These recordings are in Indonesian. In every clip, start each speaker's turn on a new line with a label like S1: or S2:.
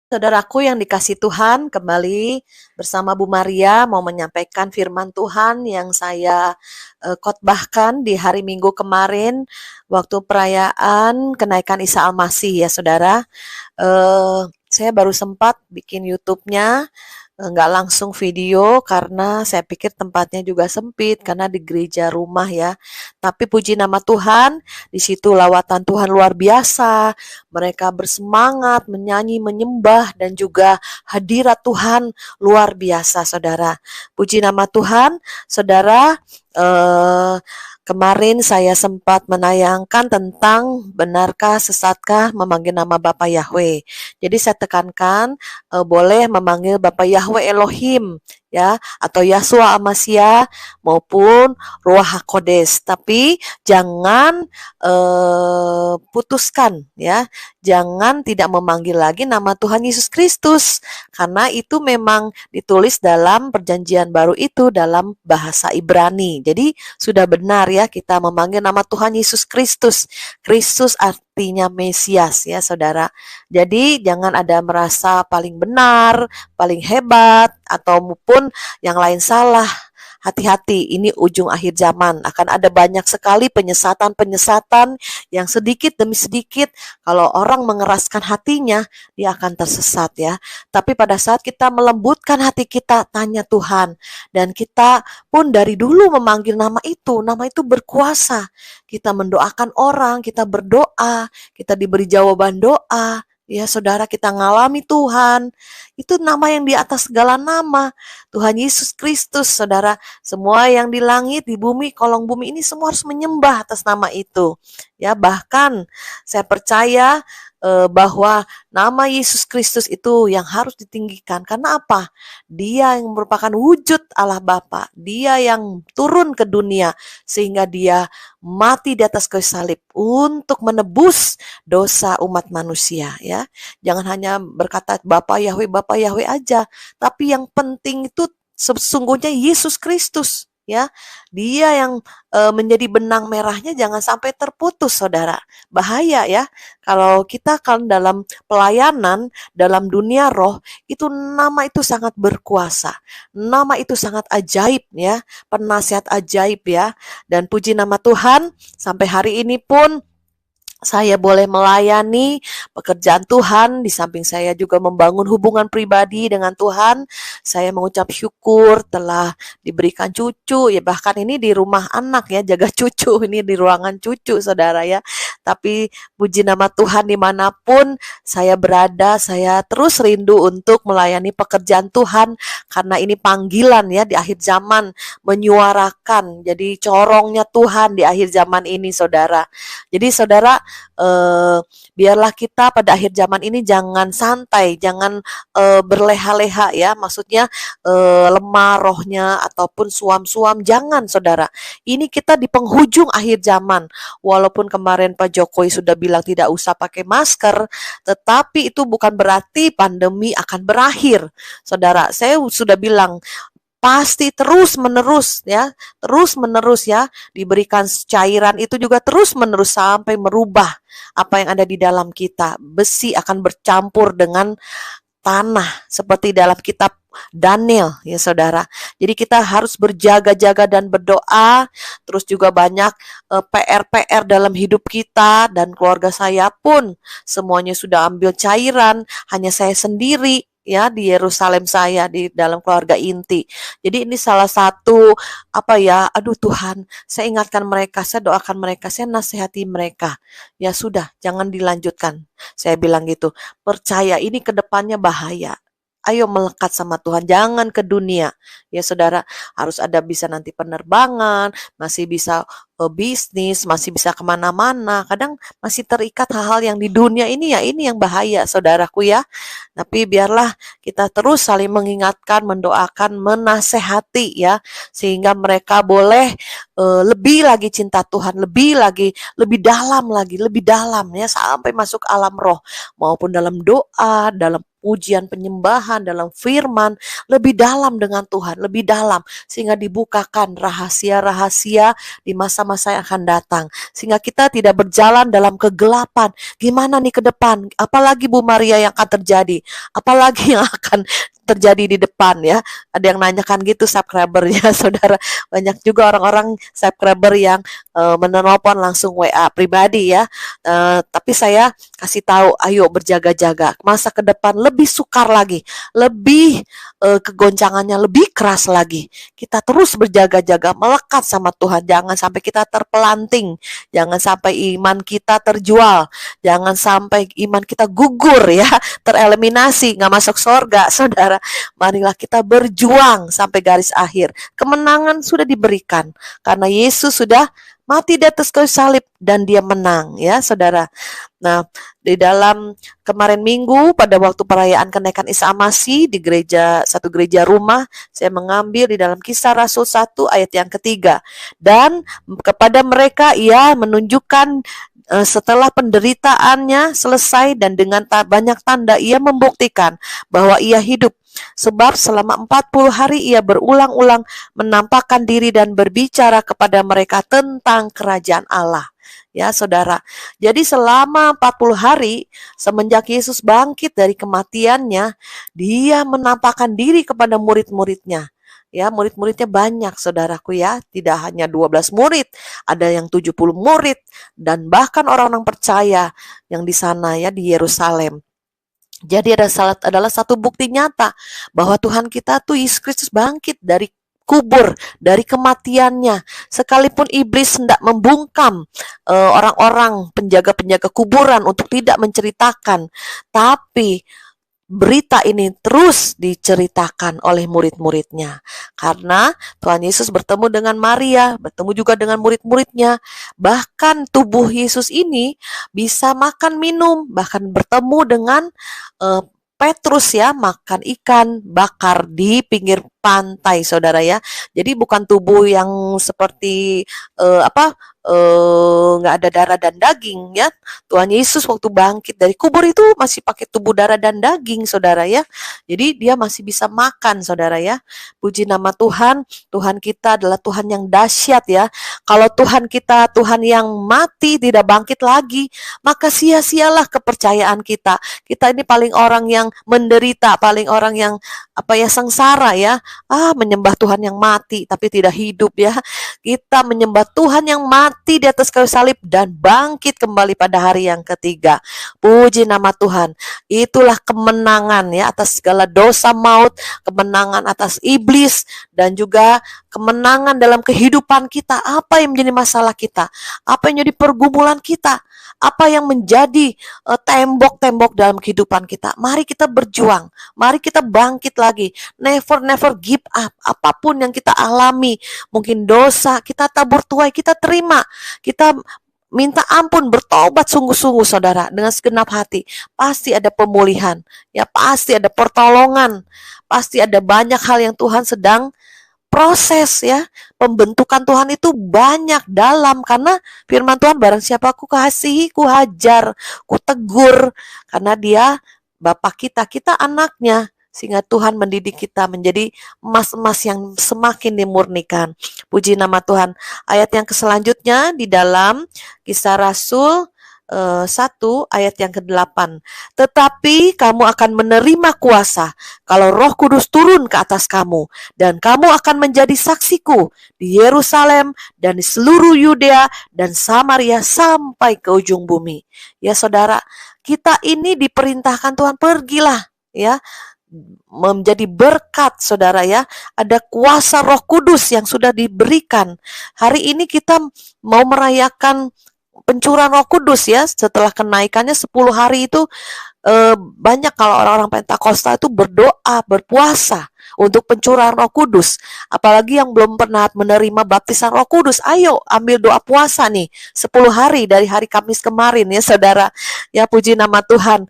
S1: Saudaraku yang dikasih Tuhan, kembali bersama Bu Maria mau menyampaikan firman Tuhan yang saya khotbahkan di hari Minggu kemarin waktu perayaan kenaikan Isa Al-Masih ya saudara. Saya baru sempat bikin YouTube-nya, nggak langsung video karena saya pikir tempatnya juga sempit karena di gereja rumah ya. Tapi puji nama Tuhan, di situ lawatan Tuhan luar biasa. Mereka bersemangat menyanyi, menyembah dan juga hadirat Tuhan luar biasa, saudara. Puji nama Tuhan, saudara. Eh, Kemarin saya sempat menayangkan tentang benarkah sesatkah memanggil nama Bapa Yahweh. Jadi saya tekankan boleh memanggil Bapa Yahweh Elohim ya atau Yahshua Amasya maupun Ruach HaKodes, tapi jangan putuskan ya, jangan tidak memanggil lagi nama Tuhan Yesus Kristus karena itu memang ditulis dalam perjanjian baru itu dalam bahasa Ibrani. Jadi sudah benar ya kita memanggil nama Tuhan Yesus Kristus. Kristus artinya Mesias ya saudara. Jadi jangan ada merasa paling benar, paling hebat, ataupun yang lain salah. Hati-hati, ini ujung akhir zaman. Akan ada banyak sekali penyesatan-penyesatan yang sedikit demi sedikit. Kalau orang mengeraskan hatinya, dia akan tersesat ya. Tapi pada saat kita melembutkan hati kita, tanya Tuhan. Dan kita pun dari dulu memanggil nama itu berkuasa. Kita mendoakan orang, kita berdoa, kita diberi jawaban doa. Ya saudara, kita ngalami Tuhan. Itu nama yang di atas segala nama. Tuhan Yesus Kristus, saudara. Semua yang di langit, di bumi, kolong bumi ini semua harus menyembah atas nama itu. Ya, bahkan saya percaya bahwa nama Yesus Kristus itu yang harus ditinggikan. Karena apa? Dia yang merupakan wujud Allah Bapa. Dia yang turun ke dunia sehingga dia mati di atas kayu salib untuk menebus dosa umat manusia ya. Jangan hanya berkata Bapa Yahweh aja, tapi yang penting itu sesungguhnya Yesus Kristus ya. Dia yang menjadi benang merahnya jangan sampai terputus saudara. Bahaya ya. Kalau kita kan dalam pelayanan dalam dunia roh itu nama itu sangat berkuasa. Nama itu sangat ajaib ya, penasihat ajaib ya. Dan puji nama Tuhan sampai hari ini pun saya boleh melayani pekerjaan Tuhan, di samping saya juga membangun hubungan pribadi dengan Tuhan. Saya mengucap syukur telah diberikan cucu, ya bahkan ini di rumah anak ya, jaga cucu, ini di ruangan cucu saudara ya. Tapi puji nama Tuhan dimanapun saya berada, saya terus rindu untuk melayani pekerjaan Tuhan, karena ini panggilan ya di akhir zaman, menyuarakan, jadi corongnya Tuhan di akhir zaman ini saudara. Jadi saudara, biarlah kita pada akhir zaman ini jangan santai, jangan berleha-leha ya, maksudnya lemah rohnya ataupun suam-suam, jangan saudara. Ini kita di penghujung akhir zaman. Walaupun kemarin Pak Jokowi sudah bilang tidak usah pakai masker, tetapi itu bukan berarti pandemi akan berakhir. Saudara, saya sudah bilang pasti terus menerus ya, diberikan cairan itu juga terus menerus sampai merubah apa yang ada di dalam kita. Besi akan bercampur dengan tanah seperti dalam kitab Daniel ya saudara. Jadi kita harus berjaga-jaga dan berdoa. Terus juga banyak PR-PR dalam hidup kita, dan keluarga saya pun semuanya sudah ambil cairan, hanya saya sendiri ya di Yerusalem, saya di dalam keluarga inti. Jadi ini salah satu apa ya, aduh Tuhan, saya ingatkan mereka, saya doakan mereka, saya nasihati mereka. Ya sudah, jangan dilanjutkan. Saya bilang gitu, percaya ini ke depannya bahaya. Ayo melekat sama Tuhan, jangan ke dunia. Ya saudara, harus ada bisa nanti penerbangan, masih bisa bisnis, masih bisa kemana-mana. Kadang masih terikat hal-hal yang di dunia ini ya, ini yang bahaya saudaraku ya. Tapi biarlah kita terus saling mengingatkan, mendoakan, menasehati ya, sehingga mereka boleh lebih lagi cinta Tuhan, lebih lagi, lebih dalam ya, sampai masuk alam roh, maupun dalam doa, dalam pujian, penyembahan, dalam firman, lebih dalam dengan Tuhan, lebih dalam, sehingga dibukakan rahasia-rahasia di masa-masa yang akan datang, sehingga kita tidak berjalan dalam kegelapan. Gimana nih ke depan? Apalagi Bu Maria yang akan terjadi? Apalagi yang akan terjadi di depan ya? Ada yang nanyakan gitu subscribernya, saudara. Banyak juga orang-orang subscriber yang menelpon langsung WA pribadi ya. Tapi saya kasih tahu, ayo berjaga-jaga. Masa ke depan lebih sukar lagi, lebih kegoncangannya lebih keras lagi. Kita terus berjaga-jaga, melekat sama Tuhan. Jangan sampai kita terpelanting, jangan sampai iman kita terjual, jangan sampai iman kita gugur ya, tereliminasi, nggak masuk surga, saudara. Marilah kita berjuang sampai garis akhir. Kemenangan sudah diberikan karena Yesus sudah mati di atas kayu salib dan dia menang ya, saudara. Nah, di dalam kemarin minggu pada waktu perayaan kenaikan Isa Masih di satu gereja rumah, saya mengambil di dalam Kisah Rasul 1 ayat yang ketiga. Dan kepada mereka ia menunjukkan setelah penderitaannya selesai dan dengan banyak tanda ia membuktikan bahwa ia hidup. Sebab selama 40 hari ia berulang-ulang menampakkan diri dan berbicara kepada mereka tentang kerajaan Allah. Ya, saudara. Jadi selama 40 hari semenjak Yesus bangkit dari kematiannya, dia menampakkan diri kepada murid-muridnya. Ya, murid-muridnya banyak, saudaraku ya. Tidak hanya 12 murid, ada yang 70 murid dan bahkan orang-orang percaya yang di sana ya, di Yerusalem. Jadi adalah satu bukti nyata bahwa Tuhan kita tuh Yesus Kristus bangkit dari kubur, dari kematiannya. Sekalipun iblis hendak membungkam orang-orang penjaga-penjaga kuburan untuk tidak menceritakan, tapi berita ini terus diceritakan oleh murid-muridnya. Karena Tuhan Yesus bertemu dengan Maria, bertemu juga dengan murid-muridnya. Bahkan tubuh Yesus ini bisa makan minum, bahkan bertemu dengan Petrus ya, makan ikan bakar di pinggir pantai, saudara ya. Jadi bukan tubuh yang seperti nggak ada darah dan daging ya. Tuhan Yesus waktu bangkit dari kubur itu masih pakai tubuh darah dan daging, saudara ya. Jadi dia masih bisa makan, saudara ya. Puji nama Tuhan. Tuhan kita adalah Tuhan yang dahsyat ya. Kalau Tuhan kita Tuhan yang mati tidak bangkit lagi, maka sia-sialah kepercayaan kita. Kita ini paling orang yang menderita, paling orang yang sengsara ya. Menyembah Tuhan yang mati tapi tidak hidup ya. Kita menyembah Tuhan yang mati di atas kayu salib dan bangkit kembali pada hari yang ketiga. Puji nama Tuhan. Itulah kemenangan ya atas segala dosa maut, kemenangan atas iblis, dan juga kemenangan dalam kehidupan kita. Apa yang menjadi masalah kita? Apa yang menjadi pergumulan kita? Apa yang menjadi tembok-tembok dalam kehidupan kita? Mari kita berjuang. Mari kita bangkit lagi. Never give up. Apapun yang kita alami, mungkin dosa, kita tabur tuai, kita terima. Kita minta ampun, bertobat sungguh-sungguh, saudara, dengan segenap hati. Pasti ada pemulihan. Ya, pasti ada pertolongan. Pasti ada banyak hal yang Tuhan sedang proses ya. Pembentukan Tuhan itu banyak dalam, karena firman Tuhan, barang siapa ku kasihi, ku hajar, ku tegur, karena dia Bapa kita, kita anaknya, sehingga Tuhan mendidik kita menjadi emas-emas yang semakin dimurnikan. Puji nama Tuhan. Ayat yang selanjutnya di dalam Kisah Rasul 1 ayat yang ke-8. Tetapi kamu akan menerima kuasa kalau Roh Kudus turun ke atas kamu, dan kamu akan menjadi saksiku di Yerusalem dan di seluruh Yudea dan Samaria sampai ke ujung bumi. Ya saudara, kita ini diperintahkan Tuhan, pergilah ya, menjadi berkat, saudara ya. Ada kuasa Roh Kudus yang sudah diberikan. Hari ini kita mau merayakan pencurahan Roh Kudus ya, setelah kenaikannya 10 hari itu banyak kalau orang-orang Pentakosta itu berdoa, berpuasa untuk pencurahan Roh Kudus. Apalagi yang belum pernah menerima baptisan Roh Kudus, ayo ambil doa puasa nih 10 hari dari hari Kamis kemarin ya saudara. Ya puji nama Tuhan.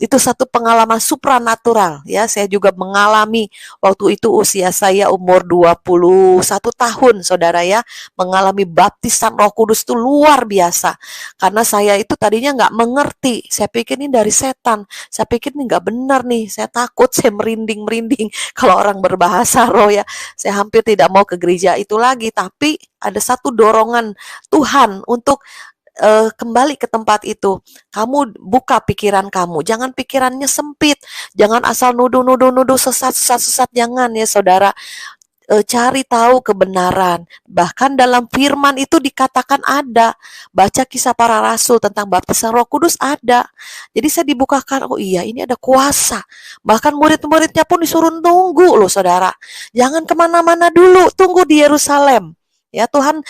S1: Itu satu pengalaman supranatural ya. Saya juga mengalami waktu itu usia saya umur 21 tahun saudara ya, mengalami baptisan Roh Kudus itu luar biasa. Karena saya itu tadinya nggak mengerti, saya pikir ini dari setan, saya pikir ini nggak benar nih, saya takut, saya merinding-merinding kalau orang berbahasa roh ya. Saya hampir tidak mau ke gereja itu lagi, tapi ada satu dorongan Tuhan untuk kembali ke tempat itu. Kamu buka pikiran kamu, jangan pikirannya sempit, jangan asal nuduh-nuduh-nuduh sesat-sesat, jangan ya saudara. Cari tahu kebenaran. Bahkan dalam firman itu dikatakan ada. Baca kisah para rasul tentang baptisan Roh Kudus ada. Jadi saya dibukakan, oh iya ini ada kuasa. Bahkan murid-muridnya pun disuruh tunggu loh saudara. Jangan kemana-mana dulu, tunggu di Yerusalem. Ya Tuhan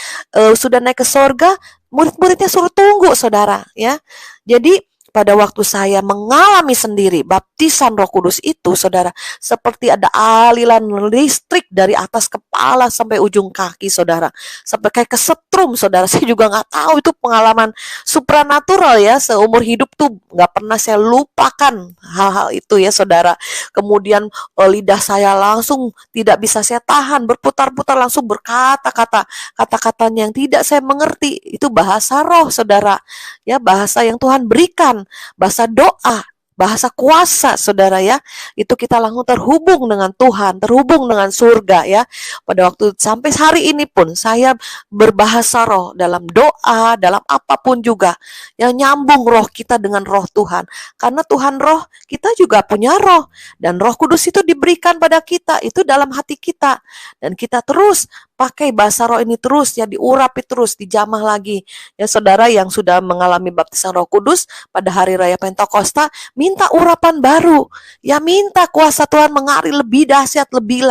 S1: sudah naik ke sorga, murid-muridnya suruh tunggu saudara. Ya, jadi pada waktu saya mengalami sendiri baptisan Roh Kudus itu, saudara, seperti ada aliran listrik dari atas kepala sampai ujung kaki, saudara. Sampai kayak kesetrum, saudara. Saya juga nggak tahu, itu pengalaman supranatural ya. Seumur hidup tuh nggak pernah saya lupakan hal-hal itu ya, saudara. Kemudian lidah saya langsung tidak bisa saya tahan, berputar-putar, langsung berkata-kata, kata-katanya yang tidak saya mengerti. Itu bahasa roh, saudara. Ya, bahasa yang Tuhan berikan. Bahasa doa, bahasa kuasa saudara ya. Itu kita langsung terhubung dengan Tuhan, terhubung dengan surga ya. Pada waktu sampai hari ini pun saya berbahasa roh dalam doa, dalam apapun juga yang nyambung roh kita dengan roh Tuhan. Karena Tuhan roh, kita juga punya roh, dan Roh Kudus itu diberikan pada kita, itu dalam hati kita, dan kita terus pakai bahasa roh ini terus ya, diurapi terus, dijamah lagi. Ya saudara yang sudah mengalami baptisan Roh Kudus pada hari raya Pentakosta, minta urapan baru. Ya minta kuasa Tuhan mengalir lebih dahsyat, lebih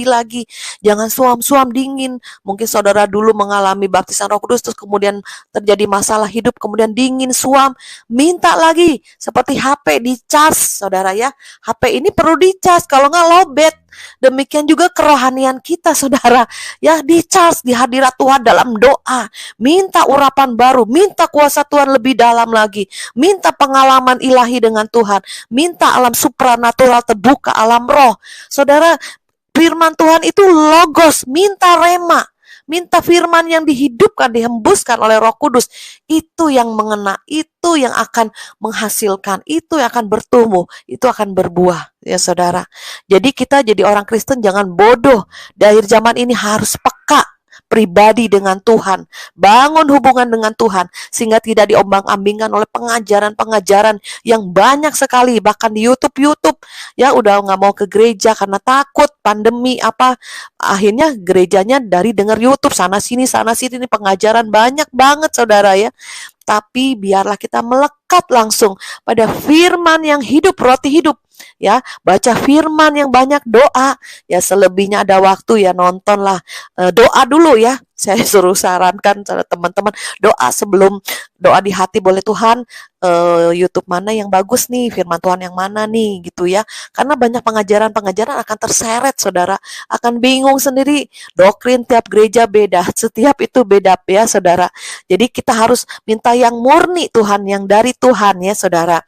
S1: lagi. Jangan suam-suam dingin. Mungkin saudara dulu mengalami baptisan Roh Kudus terus kemudian terjadi masalah hidup, kemudian dingin, suam. Minta lagi, seperti HP dicas, saudara ya. HP ini perlu dicas, kalau nggak lowbat. Demikian juga kerohanian kita, saudara. Ya, dicas di hadirat Tuhan dalam doa. Minta urapan baru, minta kuasa Tuhan lebih dalam lagi. Minta pengalaman ilahi dengan Tuhan. Minta alam supranatural terbuka, alam roh. Saudara, firman Tuhan itu logos, minta rema. Minta firman yang dihidupkan, dihembuskan oleh Roh Kudus. Itu yang mengena, itu yang akan menghasilkan, itu yang akan bertumbuh, itu akan berbuah, ya saudara. Jadi kita jadi orang Kristen jangan bodoh. Di akhir zaman ini harus peka pribadi dengan Tuhan, bangun hubungan dengan Tuhan, sehingga tidak diombang-ambingkan oleh pengajaran-pengajaran yang banyak sekali, bahkan di YouTube, ya udah nggak mau ke gereja karena takut pandemi apa, akhirnya gerejanya dari dengar YouTube sana sini pengajaran banyak banget saudara ya. Tapi biarlah kita melekat langsung pada firman yang hidup, roti hidup. Ya, baca firman yang banyak, doa. Ya, selebihnya ada waktu ya nontonlah. Doa dulu ya. Saya suruh sarankan teman-teman doa sebelum doa di hati, boleh Tuhan YouTube mana yang bagus nih, firman Tuhan yang mana nih gitu ya. Karena banyak pengajaran-pengajaran akan terseret saudara, akan bingung sendiri. Doktrin tiap gereja beda, setiap itu beda ya saudara. Jadi kita harus minta yang murni Tuhan, yang dari Tuhan ya saudara.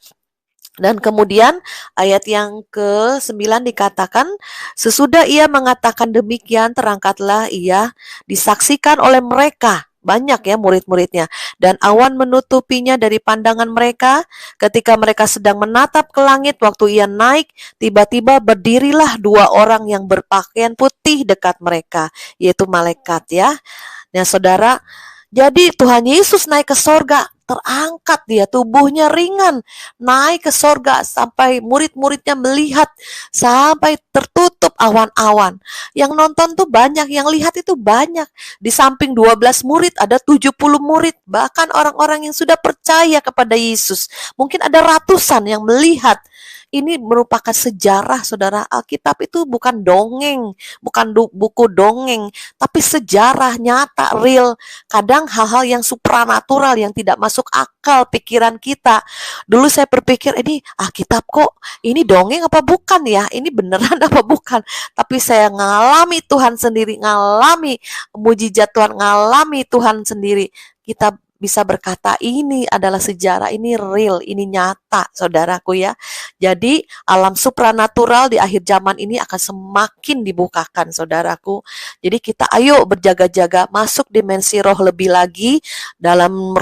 S1: Dan kemudian ayat yang ke-9 dikatakan, sesudah ia mengatakan demikian, terangkatlah ia, disaksikan oleh mereka, banyak ya murid-muridnya, dan awan menutupinya dari pandangan mereka. Ketika mereka sedang menatap ke langit waktu ia naik, tiba-tiba berdirilah 2 orang yang berpakaian putih dekat mereka, yaitu malaikat ya. Nah saudara, jadi Tuhan Yesus naik ke sorga, terangkat dia, tubuhnya ringan, naik ke sorga sampai murid-muridnya melihat, sampai tertutup awan-awan. Yang nonton tuh banyak, yang lihat itu banyak. Di samping 12 murid ada 70 murid, bahkan orang-orang yang sudah percaya kepada Yesus. Mungkin ada ratusan yang melihat ini merupakan sejarah, saudara. Alkitab itu bukan dongeng, bukan buku dongeng, tapi sejarah nyata, real. Kadang hal-hal yang supranatural yang tidak masuk akal pikiran kita. Dulu saya berpikir, ini Alkitab kok ini dongeng apa bukan ya? Ini beneran apa bukan? Tapi saya ngalami Tuhan sendiri, ngalami mujizat Tuhan, ngalami Tuhan sendiri. Kita bisa berkata ini adalah sejarah, ini real, ini nyata, saudaraku ya. Jadi alam supranatural di akhir zaman ini akan semakin dibukakan, saudaraku. Jadi kita ayo berjaga-jaga, masuk dimensi roh lebih lagi dalam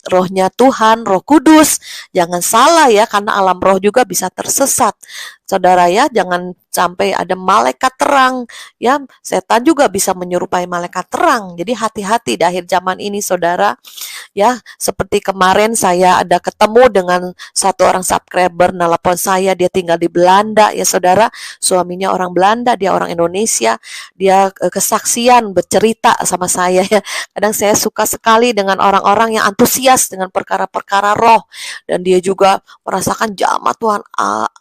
S1: rohnya Tuhan, Roh Kudus. Jangan salah ya, karena alam roh juga bisa tersesat. Saudara ya, jangan sampai ada malaikat terang ya, setan juga bisa menyerupai malaikat terang. Jadi hati-hati di akhir zaman ini, saudara. Ya, seperti kemarin saya ada ketemu dengan satu orang subscriber nelpon saya, dia tinggal di Belanda ya, saudara. Suaminya orang Belanda, dia orang Indonesia. Dia kesaksian bercerita sama saya ya. Kadang saya suka sekali dengan orang-orang yang antusias dengan perkara-perkara roh, dan dia juga merasakan jamah Tuhan,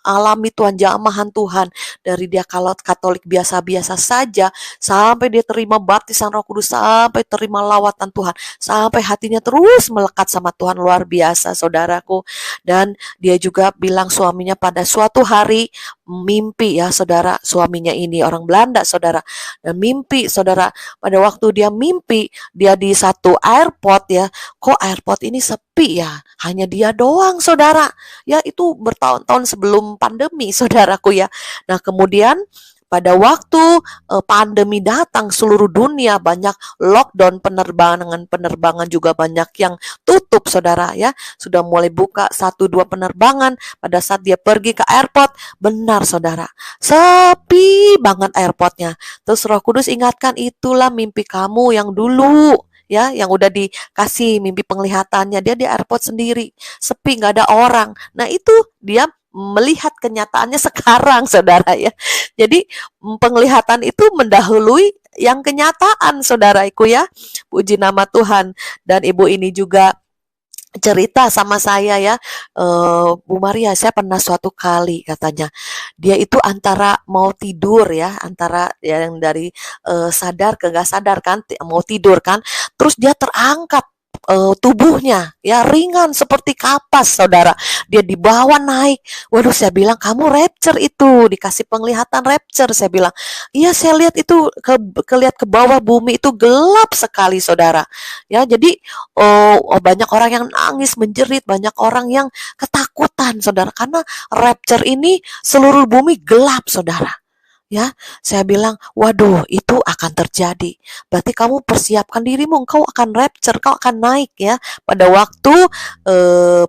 S1: alami Tuhan, jamahan Tuhan. Dari dia kalau Katolik biasa-biasa saja sampai dia terima baptisan Roh Kudus, sampai terima lawatan Tuhan, sampai hatinya terus melekat sama Tuhan, luar biasa, saudaraku. Dan dia juga bilang suaminya pada suatu hari mimpi ya, saudara. Suaminya ini orang Belanda, saudara. Dan mimpi, saudara, pada waktu dia mimpi, dia di satu airport ya. Kok airport ini sepi ya? Hanya dia doang, saudara. Ya, itu bertahun-tahun sebelum pandemi, saudaraku ya. Nah, kemudian pada waktu pandemi datang, seluruh dunia banyak lockdown, penerbangan juga banyak yang tutup, saudara ya. Sudah mulai buka 1-2 penerbangan. Pada saat dia pergi ke airport, benar saudara, sepi banget airportnya. Terus Roh Kudus ingatkan, itulah mimpi kamu yang dulu ya, yang udah dikasih mimpi penglihatannya. Dia di airport sendiri, sepi, nggak ada orang. Nah, itu dia melihat kenyataannya sekarang, saudara ya. Jadi penglihatan itu mendahului yang kenyataan, saudaraku ya. Puji nama Tuhan. Dan ibu ini juga cerita sama saya ya, Bu Maria, saya pernah suatu kali, katanya, dia itu antara mau tidur ya, antara yang dari sadar ke gak sadar kan, mau tidur kan, terus dia terangkat tubuhnya ya, ringan seperti kapas, saudara. Dia dibawa naik. Waduh, saya bilang, kamu rapture itu, dikasih penglihatan rapture. Saya bilang, iya, saya lihat itu lihat ke bawah, bumi itu gelap sekali, saudara. Ya, jadi banyak orang yang nangis, menjerit, banyak orang yang ketakutan, saudara, karena rapture ini seluruh bumi gelap, saudara. Ya, saya bilang, waduh, itu akan terjadi. Berarti kamu persiapkan dirimu, engkau akan rapture, kau akan naik ya pada waktu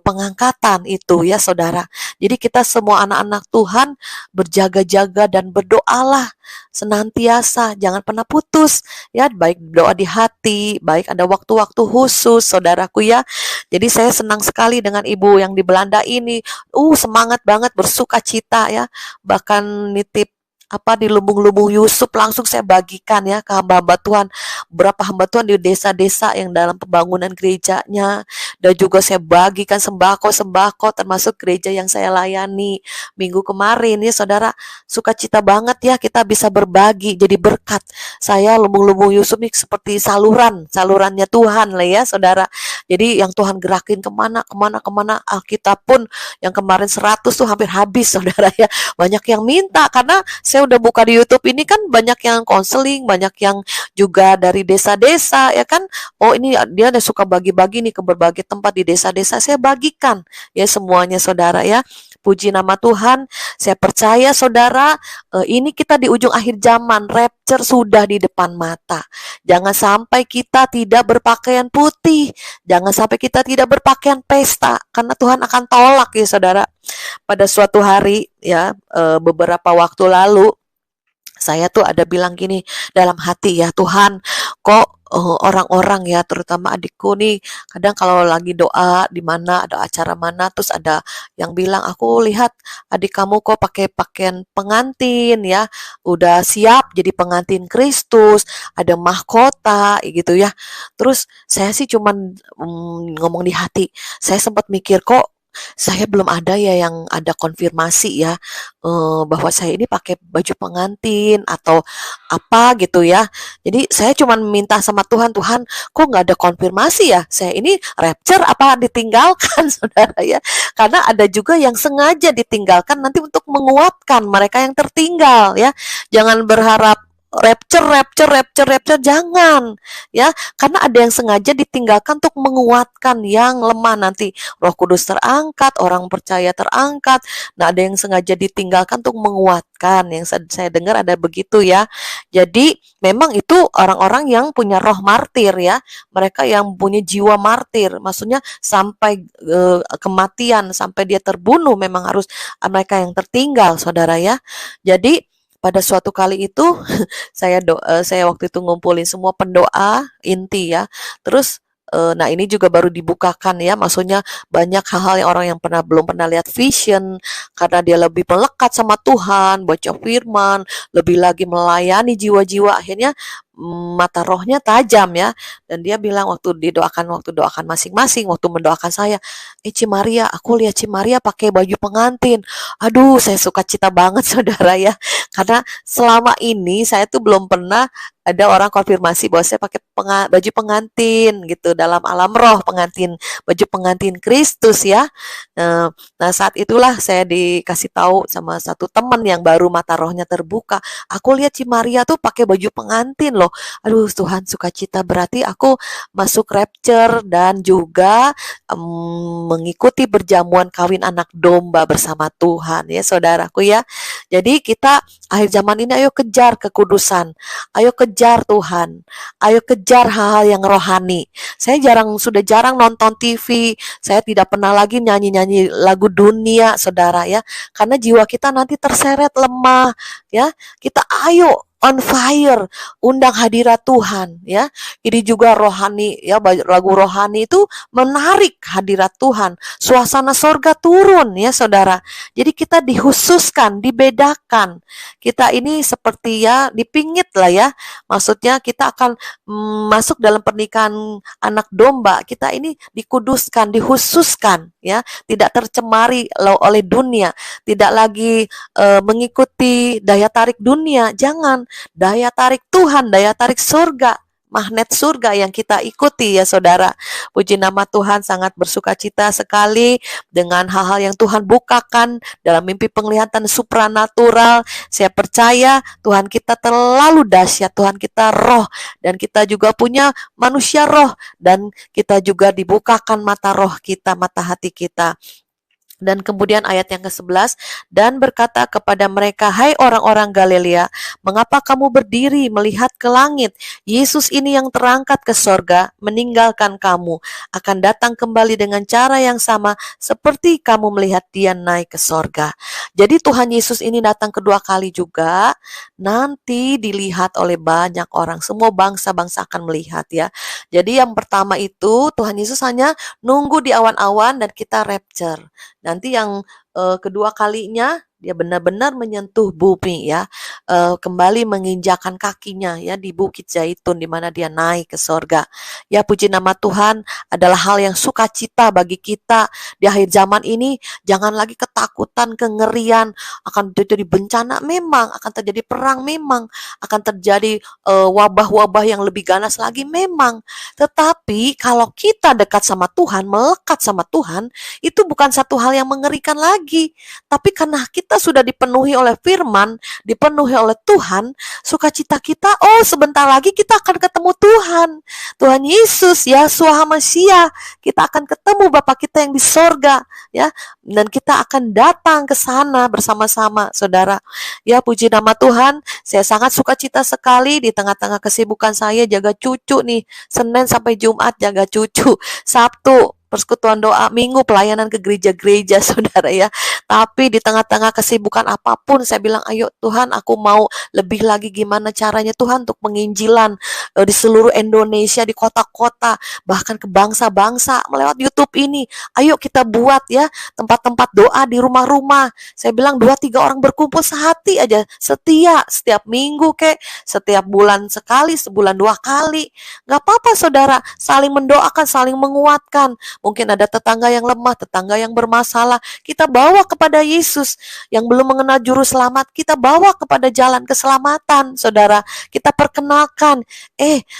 S1: pengangkatan itu ya, saudara. Jadi kita semua anak-anak Tuhan berjaga-jaga dan berdoalah senantiasa, jangan pernah putus ya, baik doa di hati, baik ada waktu-waktu khusus, saudaraku ya. Jadi saya senang sekali dengan ibu yang di Belanda ini, semangat banget, bersuka cita ya, bahkan nitip di lumbung-lumbung Yusuf langsung saya bagikan ya ke hamba-hamba Tuhan. Berapa hamba Tuhan di desa-desa yang dalam pembangunan gerejanya, dan juga saya bagikan sembako-sembako termasuk gereja yang saya layani minggu kemarin ya, saudara. Sukacita banget ya kita bisa berbagi, jadi berkat. Saya lumbung-lumbung Yusuf ini seperti salurannya Tuhan lah ya, saudara. Jadi yang Tuhan gerakin kemana, Alkitab pun yang kemarin 100 tuh hampir habis, saudara ya. Banyak yang minta, karena saya udah buka di YouTube ini kan, banyak yang konseling, banyak yang juga dari desa-desa ya kan. Oh, ini dia ada suka bagi-bagi nih ke berbagai tempat di desa-desa, saya bagikan ya semuanya, saudara ya. Puji nama Tuhan. Saya percaya, saudara, ini kita di ujung akhir zaman, rapture sudah di depan mata. Jangan sampai kita tidak berpakaian putih, jangan sampai kita tidak berpakaian pesta, karena Tuhan akan tolak ya, saudara. Pada suatu hari ya, beberapa waktu lalu, saya tuh ada bilang gini dalam hati ya, Tuhan, kok orang-orang ya, terutama adikku nih, kadang kalau lagi doa di mana, ada acara mana, terus ada yang bilang, aku lihat adik kamu kok pakai pakaian pengantin ya, udah siap jadi pengantin Kristus, ada mahkota gitu ya. Terus saya sih cuman ngomong di hati, saya sempat mikir, kok Saya belum ada ya yang ada konfirmasi ya, bahwa saya ini pakai baju pengantin atau apa gitu ya. Jadi saya cuman minta sama Tuhan, "Tuhan, kok nggak ada konfirmasi ya? Saya ini rapture apa ditinggalkan?" Saudara ya. Karena ada juga yang sengaja ditinggalkan nanti untuk menguatkan mereka yang tertinggal ya. Jangan berharap rapture, rapture, rapture, rapture, jangan ya. Karena ada yang sengaja ditinggalkan untuk menguatkan yang lemah nanti. Roh Kudus terangkat, orang percaya terangkat. Nah, ada yang sengaja ditinggalkan untuk menguatkan. Yang saya dengar ada begitu ya. Jadi, memang itu orang-orang yang punya roh martir ya. Mereka yang punya jiwa martir. Maksudnya sampai kematian, sampai dia terbunuh memang harus mereka yang tertinggal, Saudara ya. Jadi, pada suatu kali itu saya waktu itu ngumpulin semua pendoa inti ya. Terus nah ini juga baru dibukakan ya, maksudnya banyak hal-hal yang orang yang belum pernah lihat vision, karena dia lebih melekat sama Tuhan, baca firman, lebih lagi melayani jiwa-jiwa, akhirnya mata rohnya tajam ya, dan dia bilang waktu doakan masing-masing, waktu mendoakan saya, Cimaria, aku lihat Cimaria pakai baju pengantin. Aduh, saya suka cita banget saudara ya, karena selama ini saya tuh belum pernah ada orang konfirmasi bahwa saya pakai baju pengantin gitu dalam alam roh, baju pengantin Kristus ya. Nah, saat itulah saya dikasih tahu sama satu teman yang baru mata rohnya terbuka. Aku lihat Cimaria tuh pakai baju pengantin loh. Aduh, Tuhan sukacita, berarti aku masuk rapture dan juga mengikuti perjamuan kawin anak domba bersama Tuhan ya saudaraku ya. Jadi kita akhir zaman ini ayo kejar kekudusan, ayo kejar Tuhan, ayo kejar hal-hal yang rohani. Saya sudah jarang nonton TV, saya tidak pernah lagi nyanyi-nyanyi lagu dunia saudara ya, karena jiwa kita nanti terseret lemah ya. Kita ayo on fire, undang hadirat Tuhan ya. Ini juga rohani ya, lagu rohani itu menarik hadirat Tuhan, suasana sorga turun ya saudara. Jadi kita dihususkan, dibedakan. Kita ini seperti ya dipingit lah ya. Maksudnya kita akan masuk dalam pernikahan anak domba. Kita ini dikuduskan, dihususkan ya, tidak tercemari oleh dunia, tidak lagi mengikuti daya tarik dunia. Jangan, daya tarik Tuhan, daya tarik surga, magnet surga yang kita ikuti ya saudara. Puji nama Tuhan, sangat bersukacita sekali dengan hal-hal yang Tuhan bukakan dalam mimpi penglihatan supranatural. Saya percaya Tuhan kita terlalu dahsyat, Tuhan kita roh, dan kita juga punya manusia roh, dan kita juga dibukakan mata roh kita, mata hati kita. Dan kemudian ayat yang ke-11, dan berkata kepada mereka, hai orang-orang Galilea, mengapa kamu berdiri melihat ke langit? Yesus ini yang terangkat ke sorga, meninggalkan kamu, akan datang kembali dengan cara yang sama seperti kamu melihat dia naik ke sorga. Jadi Tuhan Yesus ini datang kedua kali juga, nanti dilihat oleh banyak orang, semua bangsa-bangsa akan melihat ya. Jadi yang pertama itu Tuhan Yesus hanya nunggu di awan-awan dan kita rapture. Nanti yang kedua kalinya dia benar-benar menyentuh bumi ya, kembali menginjakan kakinya ya di Bukit Zaitun di mana dia naik ke sorga. Ya puji nama Tuhan, adalah hal yang sukacita bagi kita di akhir zaman ini. Jangan lagi ketakutan, kengerian, akan terjadi bencana memang, akan terjadi perang memang, akan terjadi wabah-wabah yang lebih ganas lagi memang. Tetapi kalau kita dekat sama Tuhan, melekat sama Tuhan, itu bukan satu hal yang mengerikan lagi. Tapi karena kita sudah dipenuhi oleh firman, dipenuhi oleh Tuhan, sukacita kita, oh sebentar lagi kita akan ketemu Tuhan. Tuhan Yesus, Yahshua HaMashiach, kita akan ketemu Bapa kita yang di sorga, ya. Dan kita akan datang ke sana bersama-sama, saudara. Ya, puji nama Tuhan, saya sangat sukacita sekali di tengah-tengah kesibukan saya jaga cucu nih. Senin sampai Jumat jaga cucu, Sabtu persekutuan doa, Minggu pelayanan ke gereja-gereja saudara ya. Tapi di tengah-tengah kesibukan apapun saya bilang, ayo Tuhan, aku mau lebih lagi gimana caranya Tuhan untuk penginjilan di seluruh Indonesia, di kota-kota, bahkan ke bangsa-bangsa melewat YouTube ini. Ayo kita buat ya tempat-tempat doa di rumah-rumah. Saya bilang 2-3 orang berkumpul sehati aja, setia, setiap minggu kek, setiap bulan sekali, sebulan 2 kali. Gak apa-apa saudara, saling mendoakan, saling menguatkan. Mungkin ada tetangga yang lemah, tetangga yang bermasalah, kita bawa kepada Yesus. Yang belum mengenal juru selamat, kita bawa kepada jalan keselamatan, saudara. Kita perkenalkan,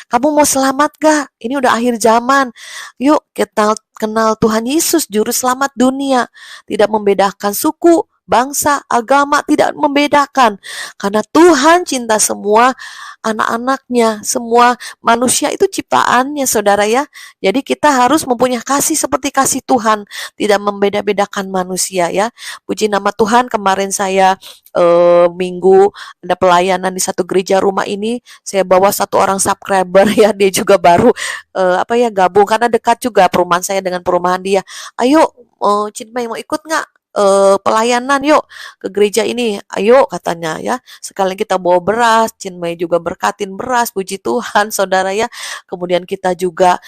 S1: kamu mau selamat gak? Ini udah akhir zaman. Yuk kita kenal Tuhan Yesus, juru selamat dunia. Tidak membedakan suku, bangsa, agama, tidak membedakan. Karena Tuhan cinta semua anak-anaknya, semua manusia itu ciptaannya, saudara ya. Jadi kita harus mempunyai kasih seperti kasih Tuhan, tidak membeda-bedakan manusia ya. Puji nama Tuhan, kemarin saya minggu ada pelayanan di satu gereja rumah ini, saya bawa 1 orang subscriber ya, dia juga baru gabung karena dekat juga perumahan saya dengan perumahan dia. Ayo, Cinta mau ikut nggak? Pelayanan yuk ke gereja ini, ayo katanya ya, sekali kita bawa beras, Cinmay juga berkatin beras, puji Tuhan saudara ya. Kemudian kita juga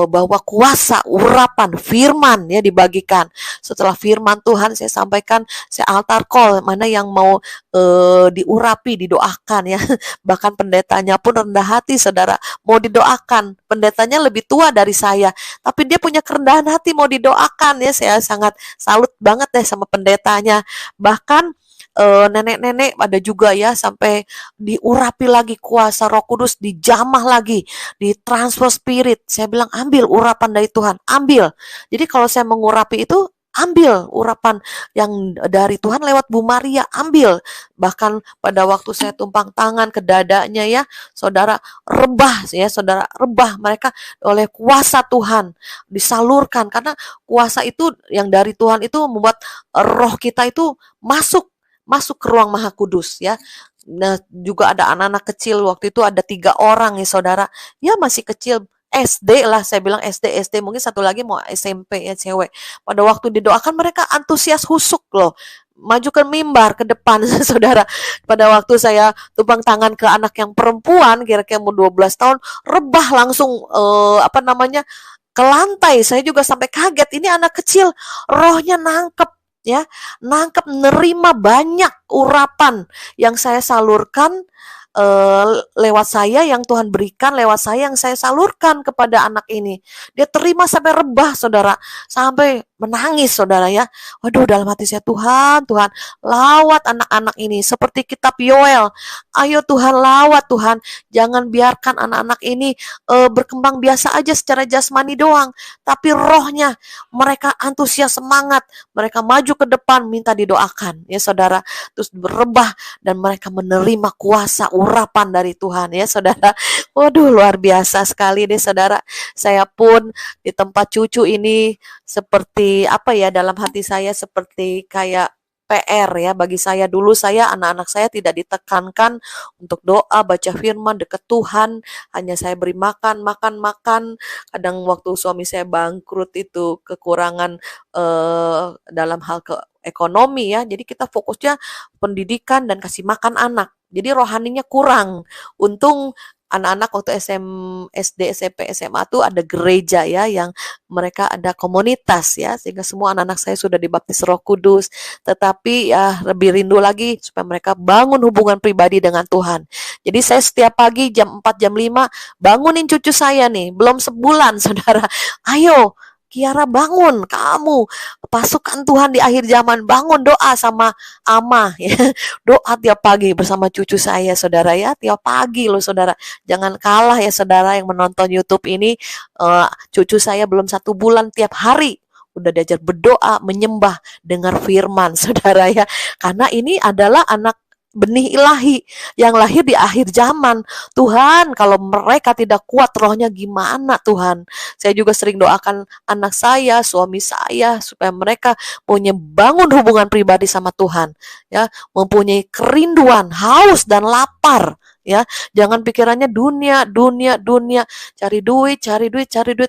S1: bawa kuasa urapan firman ya dibagikan. Setelah firman Tuhan saya sampaikan, saya altar call mana yang mau diurapi, didoakan ya. Bahkan pendetanya pun rendah hati saudara, mau didoakan. Pendetanya lebih tua dari saya, tapi dia punya kerendahan hati mau didoakan ya. Saya sangat salut banget deh sama pendetanya. Bahkan nenek-nenek ada juga ya, sampai diurapi lagi kuasa Roh Kudus, dijamah lagi, ditransfer spirit. Saya bilang ambil urapan dari Tuhan, ambil. Jadi kalau saya mengurapi itu, ambil urapan yang dari Tuhan lewat Bu Maria, ambil. Bahkan pada waktu saya tumpang tangan ke dadanya ya, saudara rebah ya, saudara rebah, mereka oleh kuasa Tuhan disalurkan, karena kuasa itu yang dari Tuhan itu membuat roh kita itu masuk ke ruang Maha Kudus ya. Nah, juga ada anak-anak kecil, waktu itu ada 3 orang ya saudara, ya masih kecil, SD lah, saya bilang SD, mungkin satu lagi mau SMP ya, cewek. Pada waktu didoakan mereka antusias husuk loh, maju ke mimbar ke depan saudara. Pada waktu saya tumpang tangan ke anak yang perempuan, kira-kira mau 12 tahun, rebah langsung ke lantai. Saya juga sampai kaget, ini anak kecil rohnya nangkep ya, nerima banyak urapan yang saya salurkan lewat saya, yang Tuhan berikan lewat saya, yang saya salurkan kepada anak ini. Dia terima sampai rebah saudara, sampai menangis saudara ya. Waduh, dalam hati saya, Tuhan lawat anak-anak ini seperti kitab Yoel. Ayo Tuhan, lawat Tuhan, jangan biarkan anak-anak ini berkembang biasa aja secara jasmani doang, tapi rohnya mereka antusias, semangat, mereka maju ke depan minta didoakan ya saudara, terus berebah dan mereka menerima kuasa urapan dari Tuhan ya saudara. Waduh, luar biasa sekali deh saudara. Saya pun di tempat cucu ini seperti dalam hati saya seperti kayak PR ya bagi saya. Dulu anak-anak saya tidak ditekankan untuk doa, baca firman, dekat Tuhan, hanya saya beri makan. Kadang waktu suami saya bangkrut itu kekurangan dalam hal ekonomi ya, jadi kita fokusnya pendidikan dan kasih makan anak, jadi rohaninya kurang. Untung anak-anak waktu SD, SMP, SMA tuh ada gereja ya, yang mereka ada komunitas ya, sehingga semua anak-anak saya sudah dibaptis Roh Kudus. Tetapi ya lebih rindu lagi supaya mereka bangun hubungan pribadi dengan Tuhan. Jadi saya setiap pagi jam 4, jam 5 bangunin cucu saya nih, belum sebulan saudara. Ayo Kiara, bangun, kamu pasukan Tuhan di akhir zaman, bangun, doa sama Ama ya. Doa tiap pagi bersama cucu saya saudara ya, tiap pagi loh saudara. Jangan kalah ya saudara yang menonton YouTube ini, cucu saya belum 1 bulan tiap hari udah diajar berdoa, menyembah, dengar firman saudara ya. Karena ini adalah anak benih ilahi yang lahir di akhir zaman. Tuhan, kalau mereka tidak kuat rohnya gimana Tuhan? Saya juga sering doakan anak saya, suami saya, supaya mereka punya bangun hubungan pribadi sama Tuhan, ya, mempunyai kerinduan, haus dan lapar, ya. Jangan pikirannya dunia, cari duit.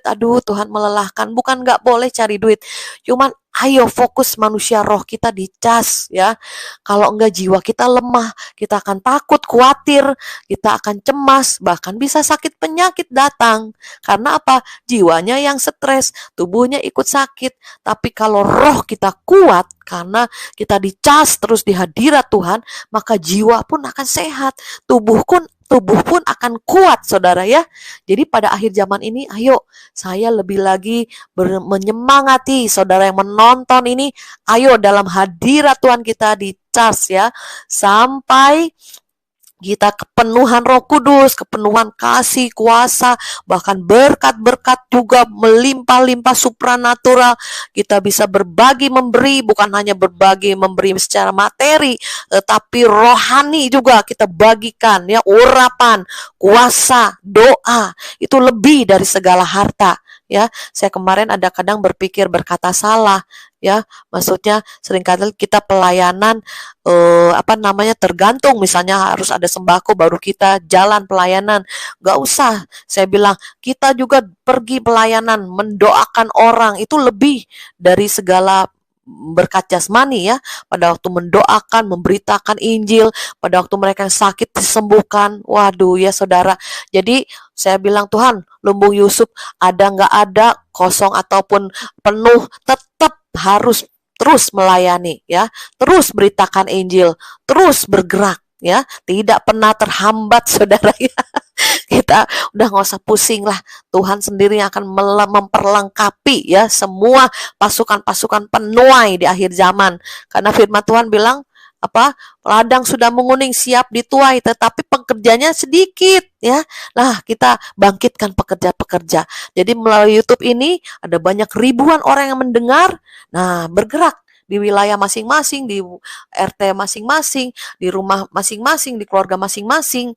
S1: Aduh, Tuhan melelahkan. Bukan nggak boleh cari duit, cuman Ayo fokus manusia, roh kita dicas ya. Kalau enggak jiwa kita lemah, kita akan takut, khawatir, kita akan cemas, bahkan bisa sakit penyakit datang. Karena apa? Jiwanya yang stres, tubuhnya ikut sakit. Tapi kalau roh kita kuat, karena kita dicas terus di hadirat Tuhan, maka jiwa pun akan sehat, tubuh pun akan kuat, saudara ya. Jadi pada akhir zaman ini, ayo saya lebih lagi menyemangati saudara yang menonton ini, ayo dalam hadirat Tuhan kita dicas ya, sampai kita kepenuhan Roh Kudus, kepenuhan kasih, kuasa, bahkan berkat-berkat juga melimpah-limpah supranatural. Kita bisa berbagi memberi, bukan hanya berbagi memberi secara materi, tetapi rohani juga kita bagikan ya, urapan, kuasa, doa, itu lebih dari segala harta. Ya, saya kemarin ada kadang berpikir berkata salah, ya, maksudnya seringkali kita pelayanan tergantung, misalnya harus ada sembako baru kita jalan pelayanan. Gak usah, saya bilang kita juga pergi pelayanan mendoakan orang, itu lebih dari segala berkat jasmani ya. Pada waktu mendoakan, memberitakan Injil, pada waktu mereka yang sakit disembuhkan, waduh ya saudara. Jadi saya bilang, Tuhan, lumbung Yusuf ada nggak ada, kosong ataupun penuh, tetap harus terus melayani ya, terus beritakan Injil, terus bergerak ya, tidak pernah terhambat saudara ya. Kita udah nggak usah pusing lah, Tuhan sendiri yang akan memperlengkapi ya semua pasukan-pasukan penuai di akhir zaman. Karena firman Tuhan bilang apa, ladang sudah menguning siap dituai, tetapi pekerjanya sedikit ya. Nah, kita bangkitkan pekerja-pekerja. Jadi melalui YouTube ini ada banyak ribuan orang yang mendengar. Nah, bergerak di wilayah masing-masing, di RT masing-masing, di rumah masing-masing, di keluarga masing-masing,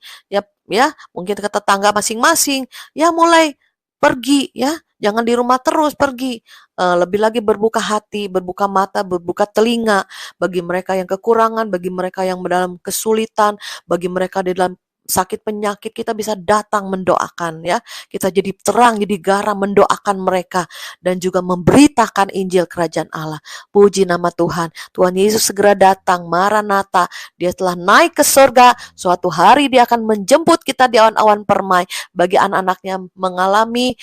S1: ya mungkin ke tetangga masing-masing, ya mulai pergi ya, jangan di rumah terus, pergi. Lebih lagi berbuka hati, berbuka mata, berbuka telinga bagi mereka yang kekurangan, bagi mereka yang dalam kesulitan, bagi mereka di dalam sakit penyakit, kita bisa datang mendoakan ya. Kita jadi terang, jadi garam mendoakan mereka dan juga memberitakan Injil kerajaan Allah. Puji nama Tuhan. Tuhan Yesus segera datang, Maranatha. Dia telah naik ke surga. Suatu hari dia akan menjemput kita di awan-awan permai. Bagi anak-anaknya mengalami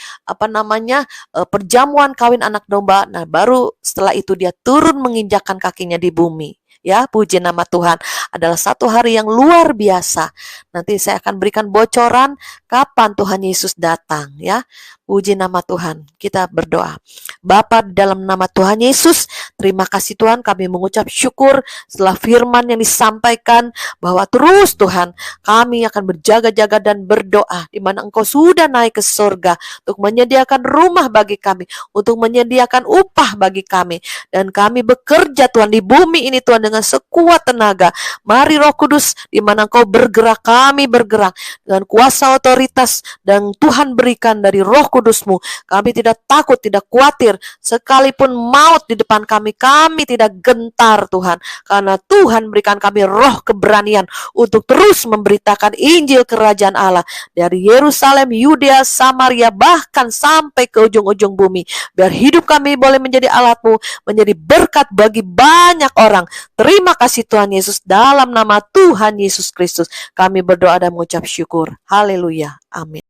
S1: perjamuan kawin anak domba. Nah, baru setelah itu dia turun menginjakkan kakinya di bumi. Ya, puji nama Tuhan. Adalah satu hari yang luar biasa. Nanti saya akan berikan bocoran kapan Tuhan Yesus datang ya. Puji nama Tuhan. Kita berdoa. Bapa, dalam nama Tuhan Yesus, terima kasih Tuhan, kami mengucap syukur setelah firman yang disampaikan bahwa terus Tuhan kami akan berjaga-jaga dan berdoa di mana Engkau sudah naik ke surga untuk menyediakan rumah bagi kami, untuk menyediakan upah bagi kami, dan kami bekerja Tuhan di bumi ini Tuhan dengan sekuat tenaga. Mari Roh Kudus, di mana Engkau bergerak, kami bergerak dengan kuasa otoritas dan Tuhan berikan dari Roh Kudus-Mu. Kami tidak takut, tidak khawatir, sekalipun maut di depan kami, kami tidak gentar Tuhan, karena Tuhan berikan kami roh keberanian untuk terus memberitakan Injil kerajaan Allah dari Yerusalem, Yudea, Samaria, bahkan sampai ke ujung-ujung bumi. Biar hidup kami boleh menjadi alat-Mu, menjadi berkat bagi banyak orang. Terima kasih Tuhan Yesus, dalam nama Tuhan Yesus Kristus kami berdoa dan mengucap syukur. Haleluya. Amin.